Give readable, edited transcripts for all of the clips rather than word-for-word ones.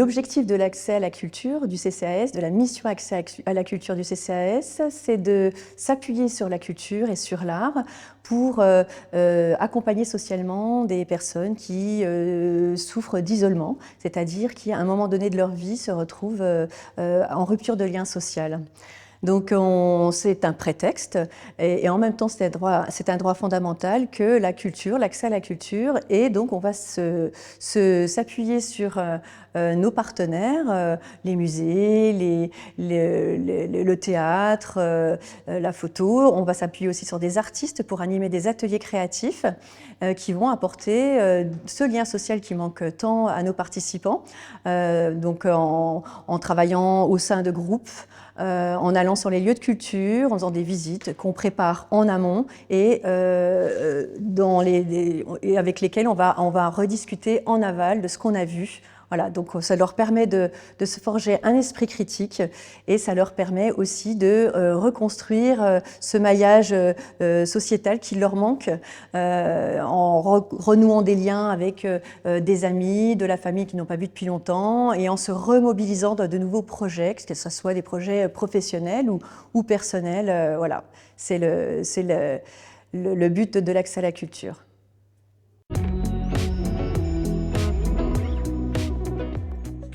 l'objectif de l'accès à la culture du CCAS, de la mission accès à la culture du CCAS, c'est de s'appuyer sur la culture et sur l'art pour accompagner socialement des personnes qui souffrent d'isolement, c'est-à-dire qui, à un moment donné de leur vie, se retrouvent en rupture de lien social. Donc c'est un prétexte et en même temps c'est un droit fondamental que la culture, l'accès à la culture, et donc on va s'appuyer sur nos partenaires, les musées, le théâtre, la photo. On va s'appuyer aussi sur des artistes pour animer des ateliers créatifs qui vont apporter ce lien social qui manque tant à nos participants, donc en travaillant au sein de groupes, en allant sur les lieux de culture, en faisant des visites qu'on prépare en amont et, et avec lesquelles on va rediscuter en aval de ce qu'on a vu. Voilà, donc ça leur permet de se forger un esprit critique et ça leur permet aussi de reconstruire ce maillage sociétal qui leur manque en renouant des liens avec des amis, de la famille qu'ils n'ont pas vu depuis longtemps et en se remobilisant dans de nouveaux projets, que ce soit des projets professionnels ou personnels. Voilà, c'est le but de l'accès à la culture.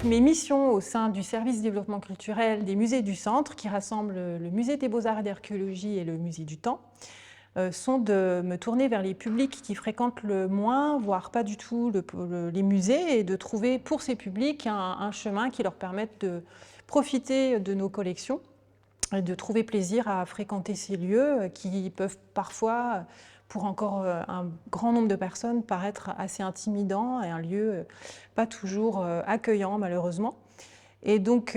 Mes missions au sein du service développement culturel des musées du centre, qui rassemble le musée des beaux-arts et d'archéologie et le musée du temps, sont de me tourner vers les publics qui fréquentent le moins, voire pas du tout, les musées, et de trouver pour ces publics un chemin qui leur permette de profiter de nos collections et de trouver plaisir à fréquenter ces lieux qui peuvent parfois, pour encore un grand nombre de personnes, paraître assez intimidants et un lieu pas toujours accueillant malheureusement. Et donc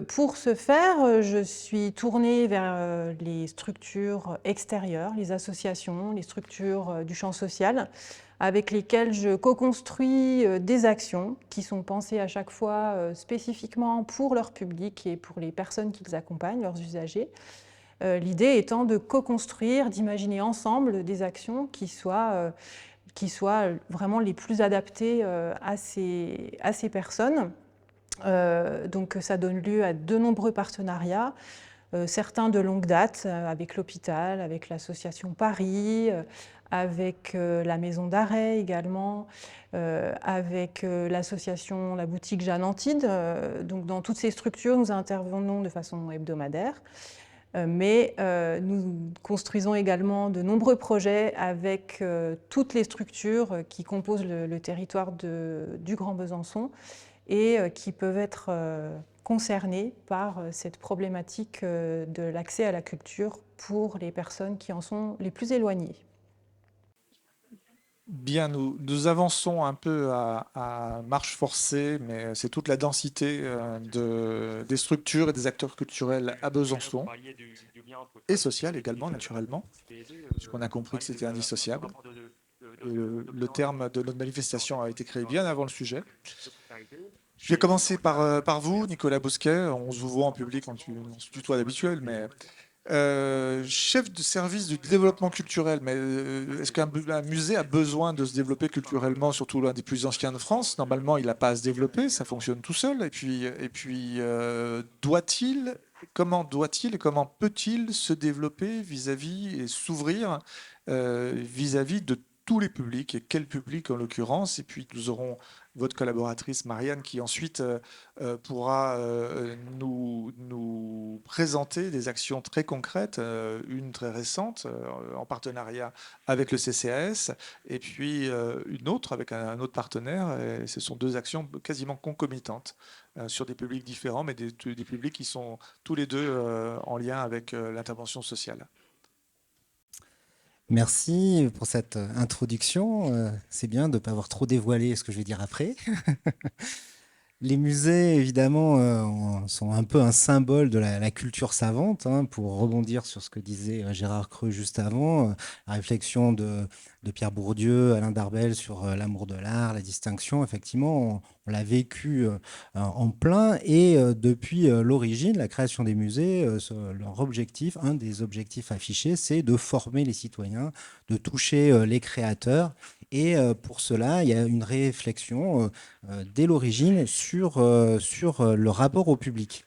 pour ce faire, je suis tournée vers les structures extérieures, les associations, les structures du champ social, avec lesquelles je co-construis des actions qui sont pensées à chaque fois spécifiquement pour leur public et pour les personnes qu'ils accompagnent, leurs usagers. L'idée étant de co-construire, d'imaginer ensemble des actions qui soient vraiment les plus adaptées à ces personnes. Donc ça donne lieu à de nombreux partenariats, certains de longue date, avec l'hôpital, avec l'association Paris, avec la maison d'arrêt également, avec l'association La Boutique Jeanne Antide. Donc dans toutes ces structures, nous intervenons de façon hebdomadaire. Mais nous construisons également de nombreux projets avec toutes les structures qui composent le territoire du Grand Besançon et qui peuvent être concernés par cette problématique de l'accès à la culture pour les personnes qui en sont les plus éloignées. Bien, nous avançons un peu à marche forcée, mais c'est toute la densité des structures et des acteurs culturels à Besançon, et social également, naturellement, puisqu'on a compris que c'était indissociable. Le terme de notre manifestation a été créé bien avant le sujet. Je vais commencer par vous, Nicolas Bousquet. On se vous voit en public, on se tutoie d'habitude, mais chef de service du développement culturel. Mais est-ce qu'un musée a besoin de se développer culturellement, surtout l'un des plus anciens de France? Normalement, il n'a pas à se développer, ça fonctionne tout seul. Et puis comment doit-il et comment peut-il se développer vis-à-vis et s'ouvrir vis-à-vis de tous les publics, et quel public en l'occurrence? Et puis nous aurons votre collaboratrice Marianne qui ensuite pourra nous présenter des actions très concrètes, une très récente en partenariat avec le CCAS, et puis une autre avec un autre partenaire. Et ce sont deux actions quasiment concomitantes sur des publics différents, mais des publics qui sont tous les deux en lien avec l'intervention sociale. Merci pour cette introduction. C'est bien de ne pas avoir trop dévoilé ce que je vais dire après. Les musées, évidemment, sont un peu un symbole de la culture savante, hein, pour rebondir sur ce que disait Gérard Creux juste avant, la réflexion de Pierre Bourdieu, Alain Darbel sur l'amour de l'art, la distinction. Effectivement, on l'a vécu en plein, et depuis l'origine, la création des musées, leur objectif, un des objectifs affichés, c'est de former les citoyens, de toucher les créateurs Et pour cela, il y a une réflexion dès l'origine sur le rapport au public.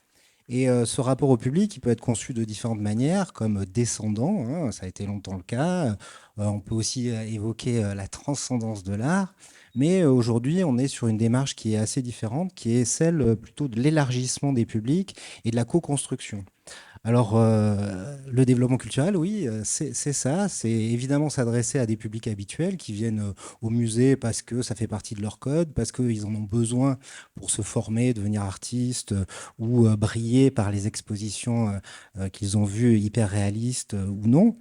Et ce rapport au public, il peut être conçu de différentes manières, comme descendant, hein, ça a été longtemps le cas. On peut aussi évoquer la transcendance de l'art. Mais aujourd'hui, on est sur une démarche qui est assez différente, qui est celle plutôt de l'élargissement des publics et de la co-construction. Alors, le développement culturel, oui, c'est ça. C'est évidemment s'adresser à des publics habituels qui viennent au musée parce que ça fait partie de leur code, parce qu'ils en ont besoin pour se former, devenir artistes ou briller par les expositions qu'ils ont vues hyper réalistes ou non.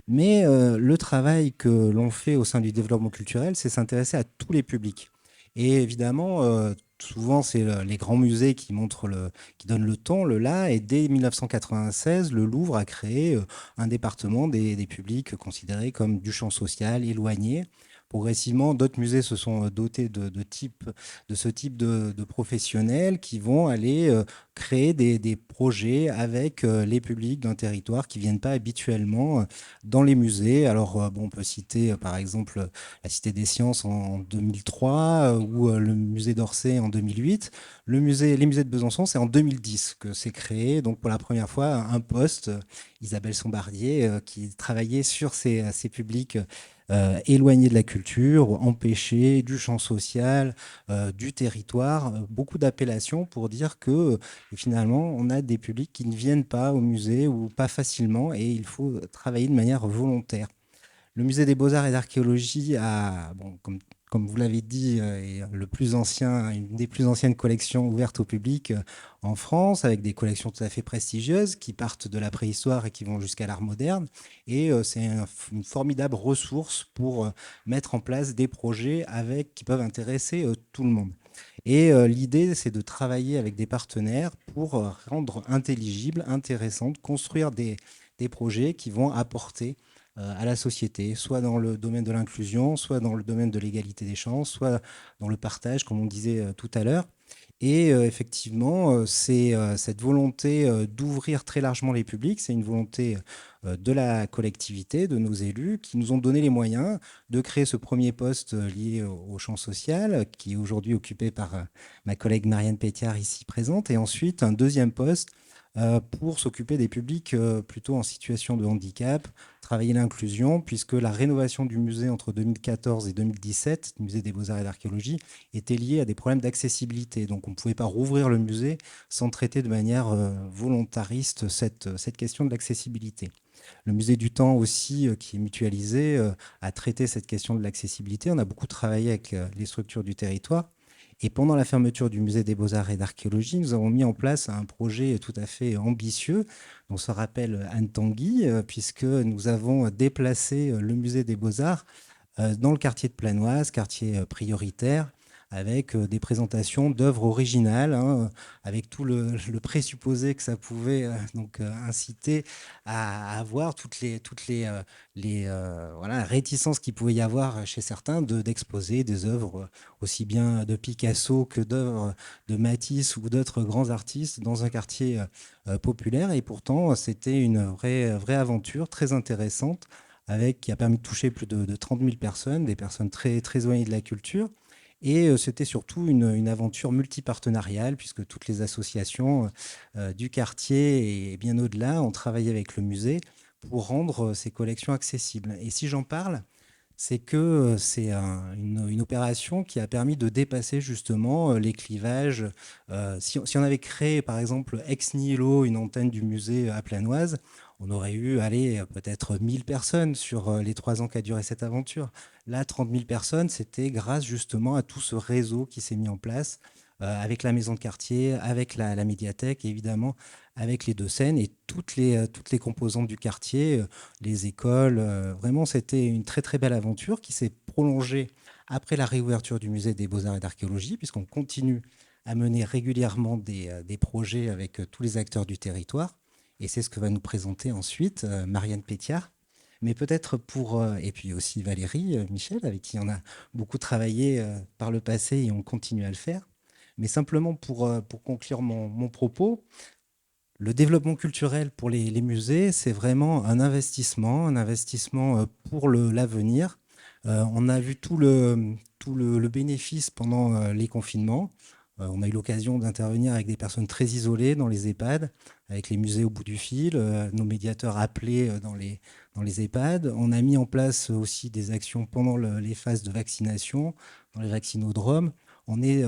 Mais le travail que l'on fait au sein du développement culturel, c'est s'intéresser à tous les publics. Et évidemment, souvent, c'est les grands musées qui donnent le ton, le là. Et dès 1996, le Louvre a créé un département des publics considérés comme du champ social, éloignés. Progressivement, d'autres musées se sont dotés de ce type de professionnels qui vont aller créer des projets avec les publics d'un territoire qui ne viennent pas habituellement dans les musées. Alors, bon, on peut citer par exemple la Cité des Sciences en 2003 ou le musée d'Orsay en 2008. Les musées de Besançon, c'est en 2010 que c'est créé. Donc, pour la première fois, un poste, Isabelle Sombardier, qui travaillait sur ces publics éloignés de la culture, empêchés du champ social, du territoire. Beaucoup d'appellations pour dire que finalement, on a des publics qui ne viennent pas au musée ou pas facilement et il faut travailler de manière volontaire. Le musée des Beaux-Arts et d'Archéologie a, bon, comme vous l'avez dit, est une des plus anciennes collections ouvertes au public en France, avec des collections tout à fait prestigieuses qui partent de la préhistoire et qui vont jusqu'à l'art moderne. Et c'est une formidable ressource pour mettre en place des projets qui peuvent intéresser tout le monde. Et l'idée, c'est de travailler avec des partenaires pour rendre intelligible, intéressante, construire des projets qui vont apporter à la société, soit dans le domaine de l'inclusion, soit dans le domaine de l'égalité des chances, soit dans le partage, comme on disait tout à l'heure. Et effectivement, c'est cette volonté d'ouvrir très largement les publics, c'est une volonté de la collectivité, de nos élus, qui nous ont donné les moyens de créer ce premier poste lié au champ social, qui est aujourd'hui occupé par ma collègue Marianne Pétiard, ici présente, et ensuite un deuxième poste pour s'occuper des publics plutôt en situation de handicap, travailler l'inclusion, puisque la rénovation du musée entre 2014 et 2017, du musée des Beaux-Arts et d'Archéologie, était liée à des problèmes d'accessibilité. Donc on ne pouvait pas rouvrir le musée sans traiter de manière volontariste cette question de l'accessibilité. Le musée du temps aussi, qui est mutualisé, a traité cette question de l'accessibilité. On a beaucoup travaillé avec les structures du territoire. Et pendant la fermeture du musée des Beaux-Arts et d'Archéologie, nous avons mis en place un projet tout à fait ambitieux. On se rappelle Anne Tanguy, puisque nous avons déplacé le musée des Beaux-Arts dans le quartier de Planoise, quartier prioritaire, avec des présentations d'œuvres originales, hein, avec tout le présupposé que ça pouvait inciter à avoir toutes les voilà, réticences qu'il pouvait y avoir chez certains d'exposer des œuvres aussi bien de Picasso que d'œuvres de Matisse ou d'autres grands artistes dans un quartier populaire. Et pourtant, c'était une vraie aventure très intéressante qui a permis de toucher plus de 30 000 personnes, des personnes très, très éloignées de la culture. Et c'était surtout une aventure multipartenariale, puisque toutes les associations du quartier et bien au-delà ont travaillé avec le musée pour rendre ces collections accessibles. Et si j'en parle, c'est que c'est une opération qui a permis de dépasser justement les clivages. Si on avait créé, par exemple, ex nihilo, une antenne du musée à Planoise, on aurait eu, peut-être 1000 personnes sur les 3 ans qu'a duré cette aventure. Là, 30 000 personnes, c'était grâce justement à tout ce réseau qui s'est mis en place avec la maison de quartier, avec la médiathèque, et évidemment avec les 2 scènes et toutes les composantes du quartier, les écoles. Vraiment, c'était une très très belle aventure qui s'est prolongée après la réouverture du musée des Beaux-Arts et d'Archéologie, puisqu'on continue à mener régulièrement des projets avec tous les acteurs du territoire. Et c'est ce que va nous présenter ensuite Marianne Pétiard. Mais peut-être et puis aussi Valérie Michel, avec qui on a beaucoup travaillé par le passé et on continue à le faire. Mais simplement pour conclure mon propos, le développement culturel pour les musées, c'est vraiment un investissement pour l'avenir, On a vu le bénéfice pendant les confinements. On a eu l'occasion d'intervenir avec des personnes très isolées dans les EHPAD, avec les musées au bout du fil, nos médiateurs appelés dans les EHPAD. On a mis en place aussi des actions pendant les phases de vaccination, dans les vaccinodromes. On est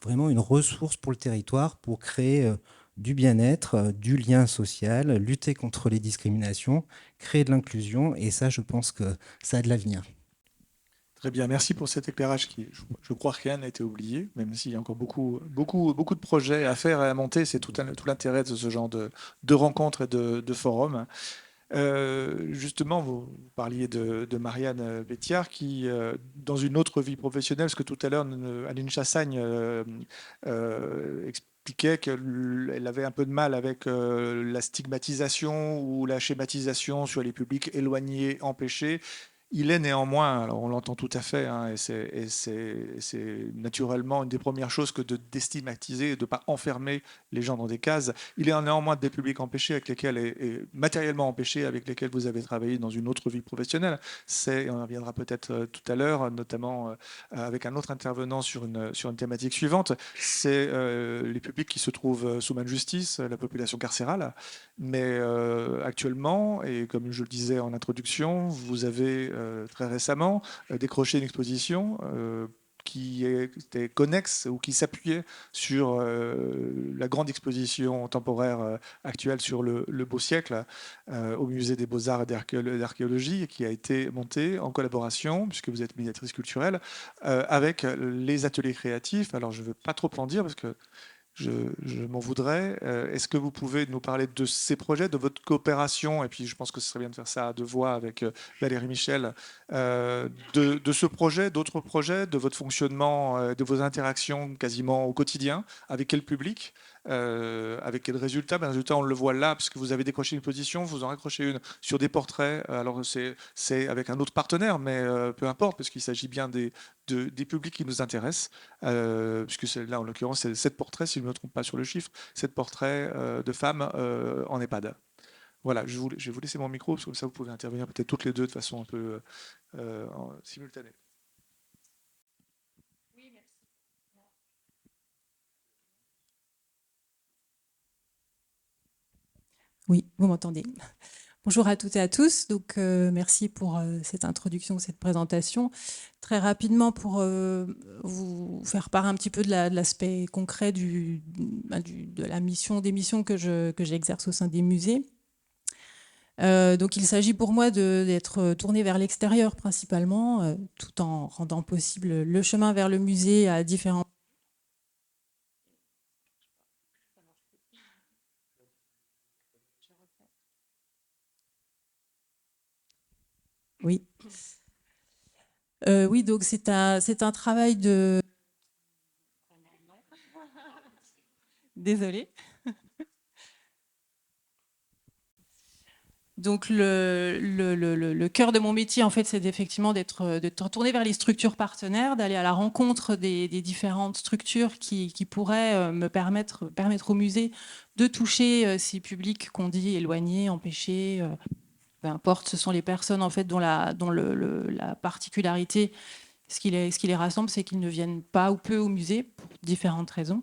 vraiment une ressource pour le territoire pour créer du bien-être, du lien social, lutter contre les discriminations, créer de l'inclusion. Et ça, je pense que ça a de l'avenir. Très bien, merci pour cet éclairage qui, je crois, rien n'a été oublié, même s'il y a encore beaucoup de projets à faire et à monter. C'est tout l'intérêt de ce genre de rencontres et de forums. Justement, vous parliez de Marianne Bétiard qui, dans une autre vie professionnelle, parce que tout à l'heure, Aline Chassagne expliquait qu'elle avait un peu de mal avec la stigmatisation ou la schématisation sur les publics éloignés, empêchés. Il est néanmoins, alors on l'entend tout à fait, hein, et c'est naturellement une des premières choses que de déstigmatiser et de ne pas enfermer les gens dans des cases. Il est néanmoins des publics empêchés avec lesquels, et matériellement empêchés avec lesquels vous avez travaillé dans une autre vie professionnelle. On en reviendra peut-être tout à l'heure, notamment avec un autre intervenant sur une thématique suivante. C'est les publics qui se trouvent sous main de justice, la population carcérale. Mais actuellement, et comme je le disais en introduction, vous avez très récemment décroché une exposition qui était connexe ou qui s'appuyait sur la grande exposition temporaire actuelle sur le beau siècle au Musée des Beaux-Arts et d'Archéologie, qui a été montée en collaboration, puisque vous êtes médiatrice culturelle, avec les ateliers créatifs. Alors je ne veux pas trop en dire parce que je m'en voudrais. Est-ce que vous pouvez nous parler de ces projets, de votre coopération, et puis je pense que ce serait bien de faire ça à deux voix avec Valérie Michel, de ce projet, d'autres projets, de votre fonctionnement, de vos interactions quasiment au quotidien, avec quel public, avec quel résultat? Ben, le résultat, on le voit là, parce que vous avez décroché une position, vous en raccrochez une sur des portraits. Alors c'est avec un autre partenaire, mais peu importe, parce qu'il s'agit bien des publics qui nous intéressent, puisque là, en l'occurrence, c'est 7 portraits, si je ne me trompe pas sur le chiffre, 7 portraits de femmes en EHPAD. Voilà, je vais vous laisser mon micro, parce que comme ça, vous pouvez intervenir peut-être toutes les deux de façon un peu simultanée. Oui, vous m'entendez. Bonjour à toutes et à tous. Donc, merci pour cette introduction, cette présentation. Très rapidement, pour vous faire part un petit peu de l'aspect concret de la mission, des missions que j'exerce au sein des musées. Donc, il s'agit pour moi d'être tournée vers l'extérieur principalement, tout en rendant possible le chemin vers le musée à différents... Oui. Oui, donc c'est un travail de... Désolée. Donc le cœur de mon métier, en fait, c'est effectivement d'être tourné vers les structures partenaires, d'aller à la rencontre des différentes structures qui pourraient me permettre au musée de toucher ces publics qu'on dit éloignés, empêchés, peu importe. Ce sont les personnes en fait dont la particularité, ce qui les rassemble, c'est qu'ils ne viennent pas ou peu au musée pour différentes raisons.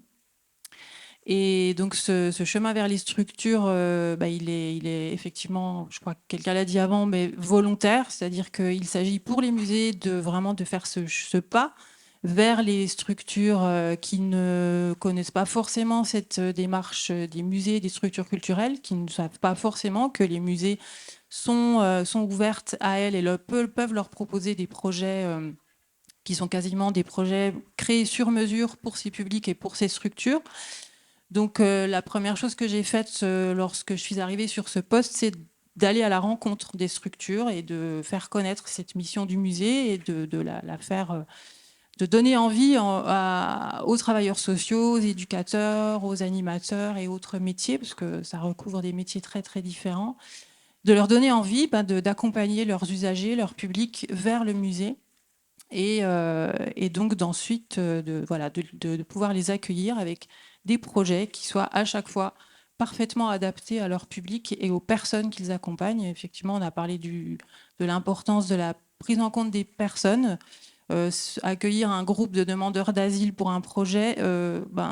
Et donc ce chemin vers les structures, il est effectivement, je crois que quelqu'un l'a dit avant, mais volontaire, c'est-à-dire qu'il s'agit pour les musées vraiment de faire ce pas vers les structures qui ne connaissent pas forcément cette démarche des musées, des structures culturelles, qui ne savent pas forcément que les musées sont ouvertes à elles et peuvent leur proposer des projets qui sont quasiment des projets créés sur mesure pour ces publics et pour ces structures. Donc la première chose que j'ai faite lorsque je suis arrivée sur ce poste, c'est d'aller à la rencontre des structures et de faire connaître cette mission du musée et de la faire, de donner envie aux travailleurs sociaux, aux éducateurs, aux animateurs et autres métiers, parce que ça recouvre des métiers très très différents, de leur donner envie d'accompagner leurs usagers, leur public vers le musée. Et donc d'ensuite de pouvoir les accueillir avec des projets qui soient à chaque fois parfaitement adaptés à leur public et aux personnes qu'ils accompagnent. Effectivement, on a parlé de l'importance de la prise en compte des personnes. Accueillir un groupe de demandeurs d'asile pour un projet,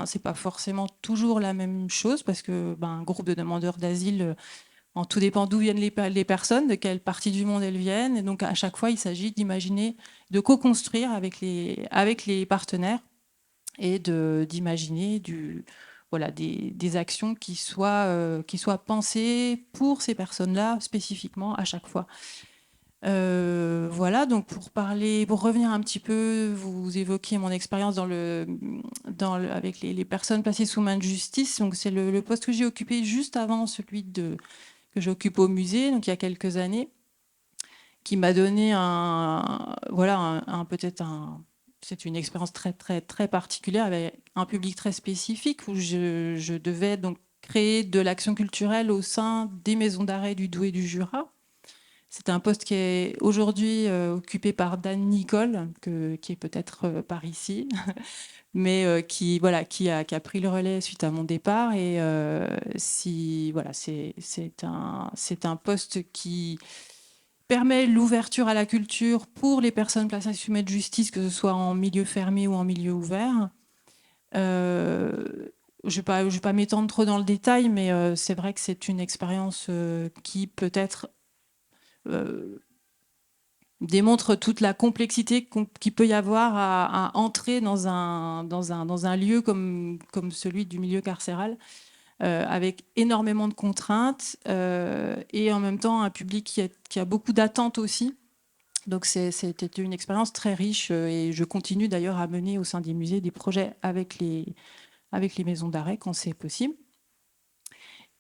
c'est pas forcément toujours la même chose parce que un groupe de demandeurs d'asile, en tout dépend d'où viennent les personnes, de quelle partie du monde elles viennent. Et donc à chaque fois, il s'agit d'imaginer, de co-construire avec les partenaires et d'imaginer des actions qui soient pensées pour ces personnes-là spécifiquement à chaque fois. Voilà, donc pour revenir un petit peu, vous évoquiez mon expérience avec les personnes placées sous main de justice. Donc c'est le poste que j'ai occupé juste avant celui que j'occupe au musée, donc il y a quelques années, qui m'a donné c'est une expérience très très très particulière avec un public très spécifique où je devais donc créer de l'action culturelle au sein des maisons d'arrêt du Doubs et du Jura. C'est un poste qui est aujourd'hui occupé par Dan Nicole, qui est peut-être par ici, mais qui a pris le relais suite à mon départ. Et c'est un poste qui permet l'ouverture à la culture pour les personnes placées sous main de justice, que ce soit en milieu fermé ou en milieu ouvert. Je ne vais pas m'étendre trop dans le détail, mais c'est vrai que c'est une expérience qui peut-être démontre toute la complexité qu'il peut y avoir à entrer dans un lieu comme celui du milieu carcéral, avec énormément de contraintes et en même temps un public qui a beaucoup d'attentes aussi. Donc c'était une expérience très riche et je continue d'ailleurs à mener au sein des musées des projets avec les maisons d'arrêt quand c'est possible.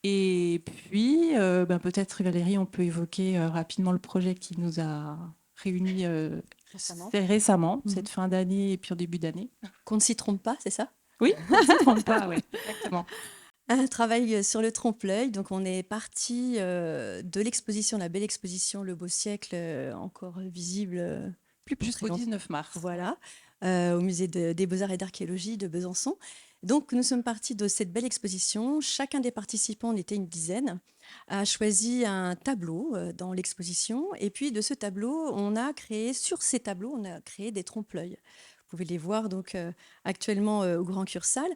Et puis, peut-être Valérie, on peut évoquer rapidement le projet qui nous a réunis récemment, cette fin d'année et puis en début d'année. Qu'on ne s'y trompe pas, c'est ça? Oui, on ne s'y trompe pas, oui, exactement. Un travail sur le trompe-l'œil. Donc, on est parti de l'exposition, la belle exposition Le Beau Siècle, encore visible jusqu'au 19 mars. Voilà, au musée des Beaux-Arts et d'Archéologie de Besançon. Donc, nous sommes partis de cette belle exposition. Chacun des participants, on était une dizaine, a choisi un tableau dans l'exposition. Et puis, de ce tableau, sur ces tableaux, on a créé des trompe-l'œil. Vous pouvez les voir donc actuellement au Grand Cursal.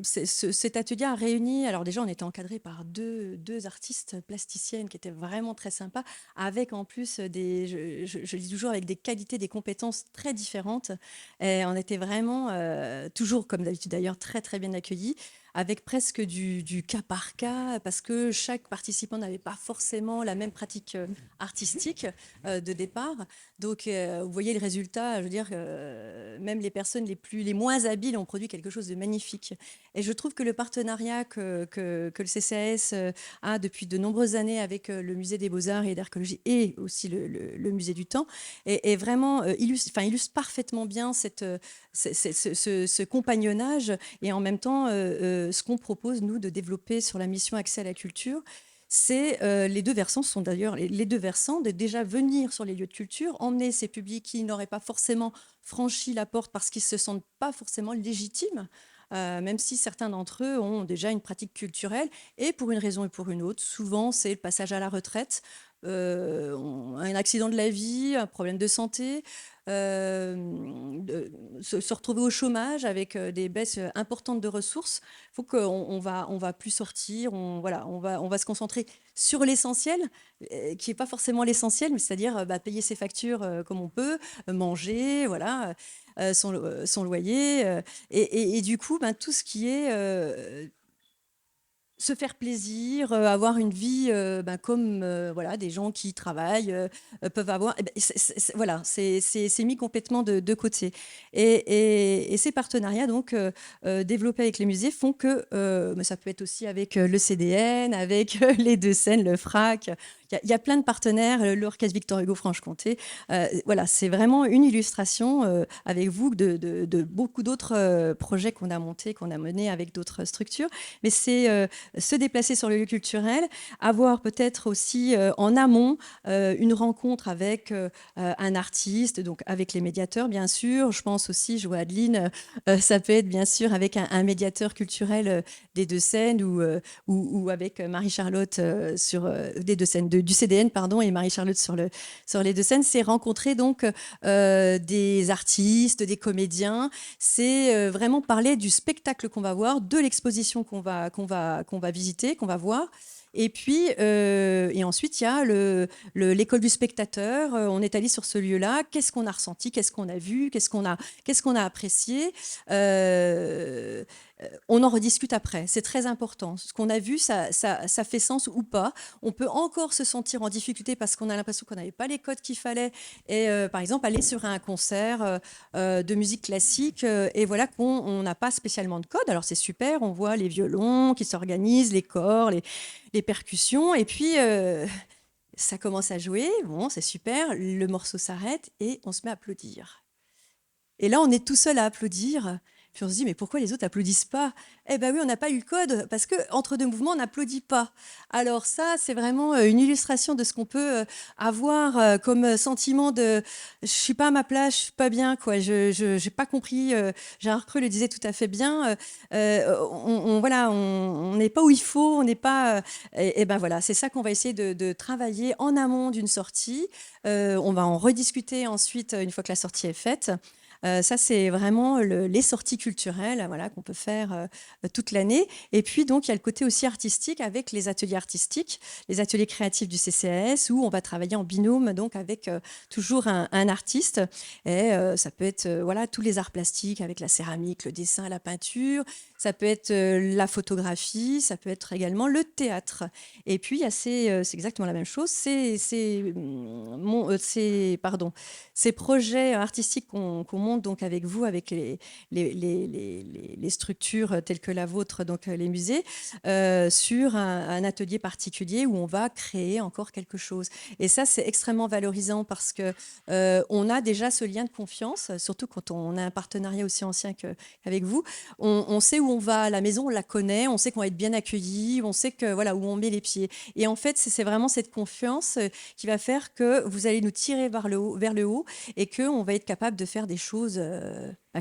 Cet atelier a réuni, alors déjà on était encadré par deux artistes plasticiennes qui étaient vraiment très sympas, avec en plus je dis toujours, avec des qualités, des compétences très différentes. Et on était vraiment, toujours comme d'habitude d'ailleurs, très très bien accueillis, avec presque du cas par cas, parce que chaque participant n'avait pas forcément la même pratique artistique de départ. Donc, vous voyez le résultat, je veux dire, même les personnes les moins habiles ont produit quelque chose de magnifique. Et je trouve que le partenariat que le CCAS a depuis de nombreuses années avec le Musée des Beaux-Arts et d'Archéologie et aussi le Musée du Temps est vraiment illustre parfaitement bien ce compagnonnage et en même temps ce qu'on propose, nous, de développer sur la mission Accès à la culture. C'est les deux versants sont d'ailleurs les deux versants de déjà venir sur les lieux de culture, emmener ces publics qui n'auraient pas forcément franchi la porte parce qu'ils ne se sentent pas forcément légitimes, même si certains d'entre eux ont déjà une pratique culturelle, et pour une raison et pour une autre. Souvent, c'est le passage à la retraite, un accident de la vie, un problème de santé, se retrouver au chômage avec des baisses importantes de ressources. Il faut qu'on va plus sortir, on va se concentrer sur l'essentiel, qui n'est pas forcément l'essentiel, mais c'est-à-dire payer ses factures comme on peut, manger, voilà, son loyer, et du coup, tout ce qui est se faire plaisir, avoir une vie comme voilà, des gens qui travaillent peuvent avoir. Voilà, c'est mis complètement de côté. Et ces partenariats donc développés avec les musées font que mais ça peut être aussi avec le CDN, avec les Deux Seines, le FRAC. Il y a plein de partenaires, l'Orchestre Victor Hugo Franche-Comté. Voilà, c'est vraiment une illustration avec vous de beaucoup d'autres projets qu'on a montés, qu'on a menés avec d'autres structures. Mais c'est se déplacer sur le lieu culturel, avoir peut-être aussi en amont une rencontre avec un artiste, donc avec les médiateurs bien sûr. Je pense aussi, je vois Adeline, ça peut être bien sûr avec un médiateur culturel des Deux-Sèvres ou avec Marie-Charlotte des Deux-Sèvres, du CDN pardon, et Marie-Charlotte sur les Deux-Sèvres. C'est rencontrer donc des artistes, des comédiens. C'est vraiment parler du spectacle qu'on va voir, de l'exposition qu'on va visiter, qu'on va voir. Et puis, et ensuite, il y a l'école du spectateur. On est allé sur ce lieu-là. Qu'est-ce qu'on a ressenti? Qu'est-ce qu'on a vu? Qu'est-ce qu'on a apprécié? On en rediscute après. C'est très important. Ce qu'on a vu, ça fait sens ou pas. On peut encore se sentir en difficulté parce qu'on a l'impression qu'on n'avait pas les codes qu'il fallait. Et par exemple, aller sur un concert de musique classique et voilà qu'on n'a pas spécialement de code. Alors c'est super. On voit les violons qui s'organisent, les corps, les percussions. Et puis, ça commence à jouer. Bon, c'est super. Le morceau s'arrête et on se met à applaudir. Et là, on est tout seul à applaudir. Puis on se dit, mais pourquoi les autres applaudissent pas? Eh bien oui, on n'a pas eu le code, parce qu'entre deux mouvements, on n'applaudit pas. Alors ça, c'est vraiment une illustration de ce qu'on peut avoir comme sentiment de « je suis pas à ma place, je suis pas bien, quoi. Je n'ai pas compris ». Gérard Creux le disait tout à fait bien. Voilà, on n'est pas où il faut, on n'est pas... et ben voilà, c'est ça qu'on va essayer de travailler en amont d'une sortie. On va en rediscuter ensuite, une fois que la sortie est faite. Ça, c'est vraiment les sorties culturelles voilà, qu'on peut faire toute l'année. Et puis, donc, il y a le côté aussi artistique avec les ateliers artistiques, les ateliers créatifs du CCAS, où on va travailler en binôme donc, avec toujours un artiste. Et ça peut être voilà, tous les arts plastiques avec la céramique, le dessin, la peinture. Ça peut être la photographie, ça peut être également le théâtre. Et puis, c'est exactement la même chose. Ces projets artistiques qu'on monte donc avec vous, avec les structures telles que la vôtre, donc les musées, sur un atelier particulier où on va créer encore quelque chose. Et ça, c'est extrêmement valorisant parce que on a déjà ce lien de confiance, surtout quand on a un partenariat aussi ancien qu'avec vous. On sait où on va à la maison, on la connaît, on sait qu'on va être bien accueilli, on sait que voilà où on met les pieds. Et en fait, c'est vraiment cette confiance qui va faire que vous allez nous tirer vers le haut et qu'on va être capable de faire des choses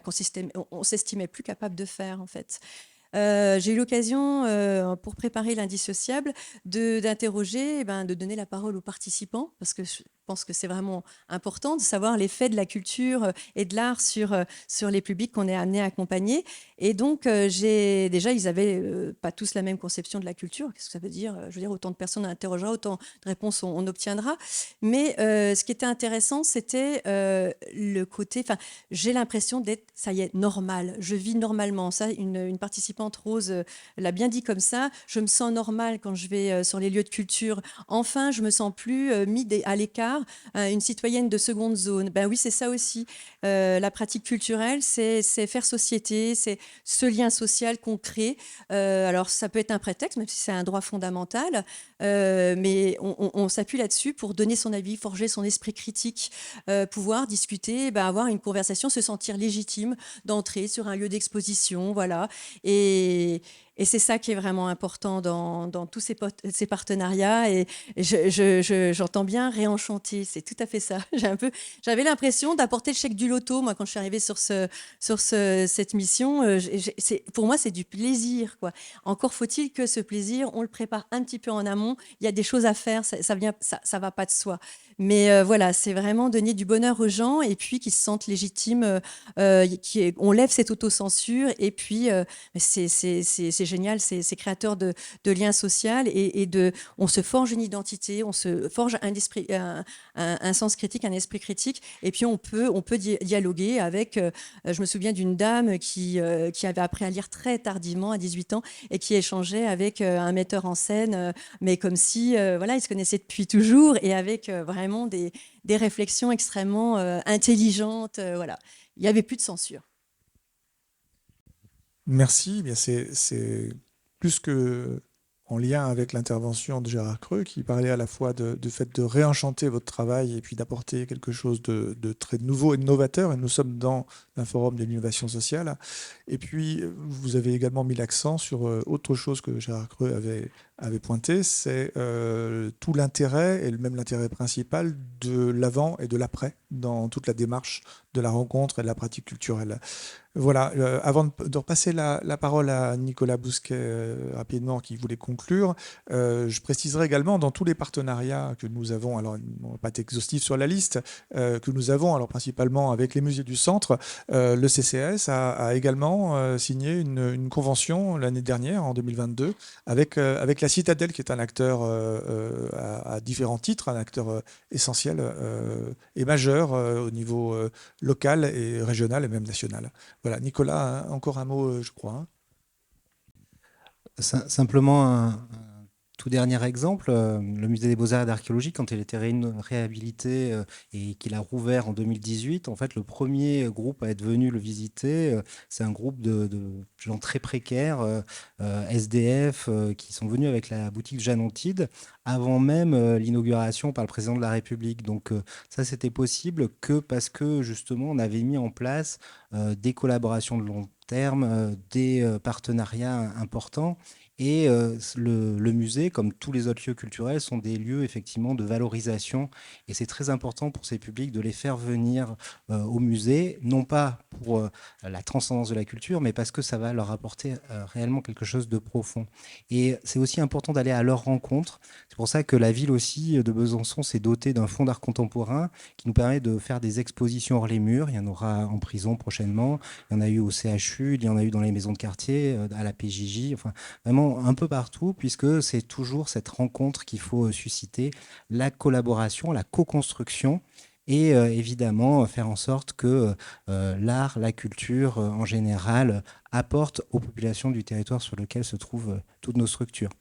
qu'on s'estimait plus capable de faire en fait. J'ai eu l'occasion, pour préparer l'indissociable, d'interroger, de donner la parole aux participants, parce que je pense que c'est vraiment important de savoir l'effet de la culture et de l'art sur les publics qu'on est amené à accompagner. Et donc, ils avaient pas tous la même conception de la culture. Qu'est-ce que ça veut dire? Je veux dire, autant de personnes on interrogera, autant de réponses on obtiendra. Mais ce qui était intéressant, c'était le côté... Enfin, j'ai l'impression d'être, ça y est, normal. Je vis normalement. Ça, une participante, Rose, l'a bien dit comme ça. Je me sens normale quand je vais sur les lieux de culture. Enfin, je me sens plus mis à l'écart, une citoyenne de seconde zone. Ben oui, c'est ça aussi. La pratique culturelle, c'est faire société, c'est ce lien social qu'on crée. Alors, ça peut être un prétexte, même si c'est un droit fondamental, mais on s'appuie là-dessus pour donner son avis, forger son esprit critique, pouvoir discuter, avoir une conversation, se sentir légitime d'entrer sur un lieu d'exposition, voilà. Et c'est ça qui est vraiment important dans tous ces partenariats. Et j'entends bien réenchanter, c'est tout à fait ça. J'avais l'impression d'apporter le chèque du loto, moi, quand je suis arrivée sur cette mission. Pour moi, c'est du plaisir, quoi. Encore faut-il que ce plaisir, on le prépare un petit peu en amont. Il y a des choses à faire, ça va pas de soi. Mais voilà, c'est vraiment donner du bonheur aux gens et puis qu'ils se sentent légitimes, on lève cette autocensure et puis c'est génial, c'est créateur de liens sociaux on se forge une identité, on se forge un sens critique, un esprit critique et puis on peut dialoguer avec, je me souviens d'une dame qui avait appris à lire très tardivement, à 18 ans, et qui échangeait avec un metteur en scène, mais comme si voilà, ils se connaissaient depuis toujours et avec vraiment des réflexions extrêmement intelligentes. Voilà. Il n'y avait plus de censure. Merci. Eh bien, c'est plus que en lien avec l'intervention de Gérard Creux, qui parlait à la fois du fait de réenchanter votre travail et puis d'apporter quelque chose de très nouveau et de novateur. Et nous sommes dans un forum de l'innovation sociale. Et puis, vous avez également mis l'accent sur autre chose que Gérard Creux avait pointé, c'est tout l'intérêt, et même l'intérêt principal, de l'avant et de l'après dans toute la démarche de la rencontre et de la pratique culturelle. Voilà, avant de repasser la parole à Nicolas Bousquet rapidement, qui voulait conclure, je préciserai également dans tous les partenariats que nous avons, alors on va pas être exhaustif sur la liste, que nous avons, alors principalement avec les musées du centre, le CCAS a également signé une convention l'année dernière, en 2022, avec la Citadelle, qui est un acteur à différents titres, un acteur essentiel et majeur au niveau local et régional et même national. Voilà, Nicolas, encore un mot, je crois. Simplement un tout dernier exemple, le musée des Beaux-Arts et d'Archéologie, quand il était réhabilité et qu'il a rouvert en 2018, en fait, le premier groupe à être venu le visiter, c'est un groupe de gens très précaires, SDF, qui sont venus avec la boutique Jeannontide avant même l'inauguration par le président de la République. Donc ça, c'était possible que parce que justement, on avait mis en place des collaborations de long terme, des partenariats importants. Et le musée, comme tous les autres lieux culturels, sont des lieux effectivement de valorisation. Et c'est très important pour ces publics de les faire venir au musée, non pas pour la transcendance de la culture, mais parce que ça va leur apporter réellement quelque chose de profond. Et c'est aussi important d'aller à leur rencontre. C'est pour ça que la ville aussi de Besançon s'est dotée d'un fonds d'art contemporain qui nous permet de faire des expositions hors les murs. Il y en aura en prison prochainement, il y en a eu au CHU, il y en a eu dans les maisons de quartier, à la PJJ, enfin vraiment un peu partout, puisque c'est toujours cette rencontre qu'il faut susciter, la collaboration, la co-construction, et évidemment faire en sorte que l'art, la culture en général apporte aux populations du territoire sur lequel se trouvent toutes nos structures.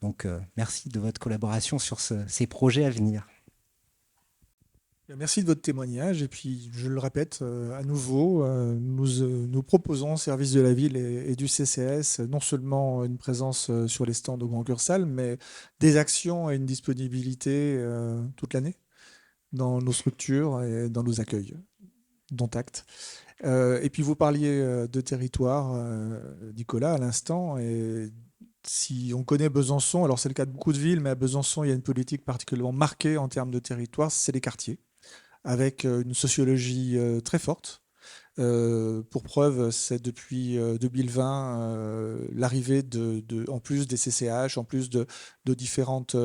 Donc merci de votre collaboration sur ces projets à venir. Merci de votre témoignage. Et puis, je le répète à nouveau, nous proposons au service de la ville et du CCAS non seulement une présence sur les stands au Grand Cursal, mais des actions et une disponibilité toute l'année dans nos structures et dans nos accueils, dont acte. Et puis, vous parliez de territoire, Nicolas, à l'instant, et si on connaît Besançon, alors c'est le cas de beaucoup de villes, mais à Besançon, il y a une politique particulièrement marquée en termes de territoire, c'est les quartiers, avec une sociologie très forte. Pour preuve, c'est depuis 2020 l'arrivée en plus des CCH, en plus de différentes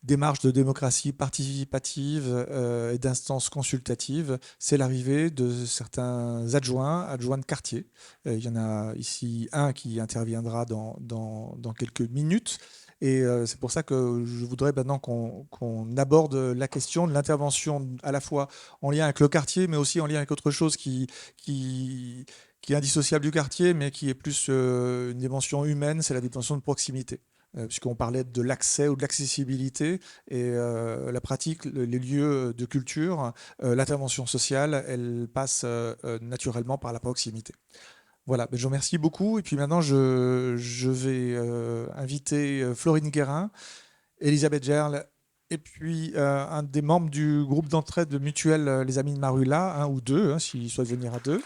démarches de démocratie participative et d'instances consultatives, c'est l'arrivée de certains adjoints de quartier. Il y en a ici un qui interviendra dans quelques minutes. Et c'est pour ça que je voudrais maintenant qu'on aborde la question de l'intervention à la fois en lien avec le quartier, mais aussi en lien avec autre chose qui est indissociable du quartier, mais qui est plus une dimension humaine, c'est la dimension de proximité. Puisqu'on parlait de l'accès ou de l'accessibilité et la pratique, les lieux de culture, l'intervention sociale, elle passe naturellement par la proximité. Voilà, je vous remercie beaucoup. Et puis maintenant, je vais inviter Florine Guérin, Elisabeth Gerle, et puis un des membres du groupe d'entraide mutuelle Les Amis de Marula, un ou deux, s'ils souhaitent venir à deux.